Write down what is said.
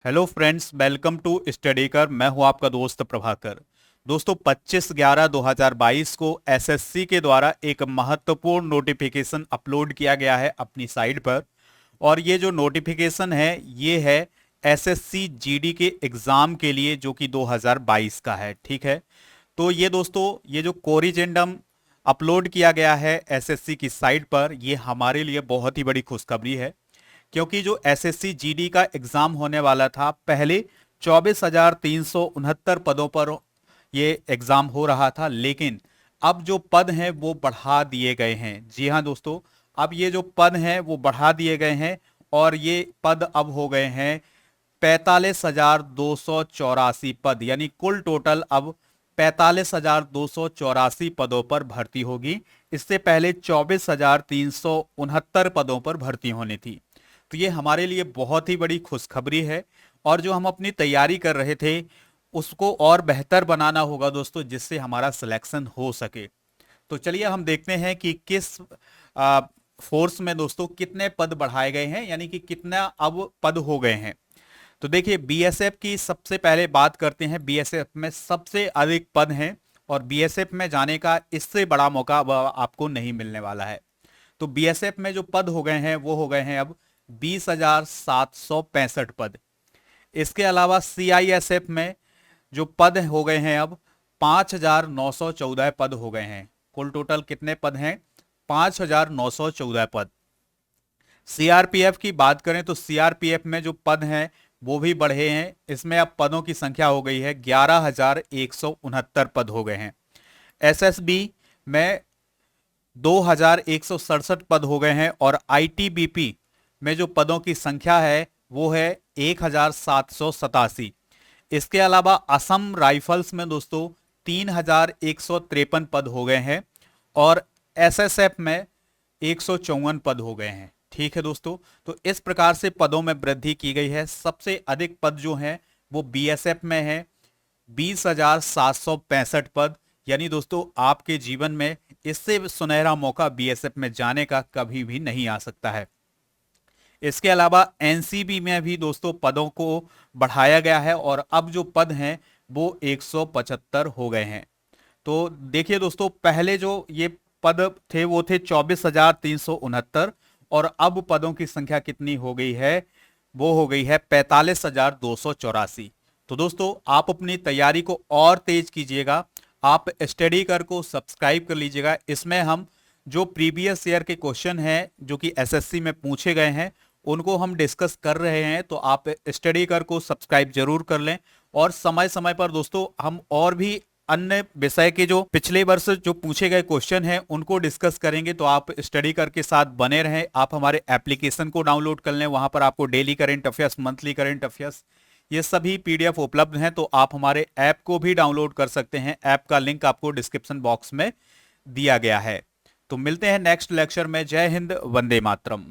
Hello friends, welcome to study कर। मैं हूं आपका दोस्त प्रभाकर। दोस्तों 25/11/2022 को एसएससी के द्वारा एक महत्वपूर्ण नोटिफिकेशन अपलोड किया गया है अपनी साइट पर। और ये जो नोटिफिकेशन है ये है एसएससी जीडी के एग्जाम के लिए, जो कि 2022 का है। ठीक है, तो ये दोस्तों ये जो कोरिजेंडम अपलोड किया गया है एसएससी की साइट पर, ये हमारे लिए बहुत ही बड़ी खुशखबरी है। क्योंकि जो एसएससी जीडी का एग्जाम होने वाला था, पहले 24,369 पदों पर ये एग्जाम हो रहा था, लेकिन अब जो पद हैं वो बढ़ा दिए गए हैं। जी हाँ दोस्तों, अब ये जो पद हैं वो बढ़ा दिए गए हैं और ये पद अब हो गए हैं 45,284 पद, यानी कुल टोटल अब 45,284 पदों पर भर्ती होगी। इससे पहले 24,369 पदों पर भर्ती होनी थी। तो ये हमारे लिए बहुत ही बड़ी खुशखबरी है। और जो हम अपनी तैयारी कर रहे थे उसको और बेहतर बनाना होगा दोस्तों, जिससे हमारा सिलेक्शन हो सके। तो चलिए हम देखते हैं कि किस आ, फोर्स में दोस्तों कितने पद बढ़ाए गए हैं, यानी कि कितना अब पद हो गए हैं। तो देखिए, बीएसएफ की सबसे पहले बात करते हैं। बीएसएफ में सबसे अधिक पद हैं और बीएसएफ में जाने का इससे बड़ा मौका अब आपको नहीं मिलने वाला है। तो बीएसएफ में जो पद हो गए हैं वो हो गए हैं अब 20,765 पद। इसके अलावा सीआईएसएफ में जो पद हो गए हैं अब 5,914 पद हो गए हैं। कुल टोटल कितने पद हैं? 5,914 पद। सीआरपीएफ की बात करें तो सीआरपीएफ में जो पद हैं वो भी बढ़े हैं। इसमें अब पदों की संख्या हो गई है 11,169 पद हो गए हैं। एसएसबी में 2,167 पद हो गए हैं और आईटीबीपी में जो पदों की संख्या है वो है 1,787। इसके अलावा असम राइफल्स में दोस्तों 3,153 पद हो गए हैं और एसएसएफ में 154 पद हो गए हैं। ठीक है दोस्तों, तो इस प्रकार से पदों में वृद्धि की गई है। सबसे अधिक पद जो हैं वो बीएसएफ में है, 20,765 पद। यानी दोस्तों आपके जीवन में इससे सुनहरा मौका बीएसएफ में जाने का कभी भी नहीं आ सकता है। इसके अलावा एनसीबी में भी दोस्तों पदों को बढ़ाया गया है और अब जो पद हैं वो 175 हो गए हैं। तो देखिए दोस्तों, पहले जो ये पद थे वो थे 24,369 और अब पदों की संख्या कितनी हो गई है? वो हो गई है 45,284। तो दोस्तों आप अपनी तैयारी को और तेज कीजिएगा। आप स्टडी कर को सब्सक्राइब कर लीजिएगा। इसमें हम जो प्रीवियस ईयर के क्वेश्चन हैं जो कि एसएससी में पूछे गए हैं उनको हम डिस्कस कर रहे हैं। तो आप स्टडी कर को सब्सक्राइब जरूर कर लें। और समय समय पर दोस्तों हम और भी अन्य विषय के जो पिछले वर्ष जो पूछे गए क्वेश्चन हैं उनको डिस्कस करेंगे। तो आप स्टडी करके साथ बने रहें। आप हमारे एप्लीकेशन को डाउनलोड कर लें, वहां पर आपको daily current affairs, monthly current affairs, ये सभी पीडीएफ उपलब्ध हैं। तो आप हमारे ऐप को भी डाउनलोड कर सकते हैं। ऐप का लिंक आपको डिस्क्रिप्शन बॉक्स में दिया गया है। तो मिलते हैं नेक्स्ट लेक्चर में। जय हिंद, वंदे मातरम।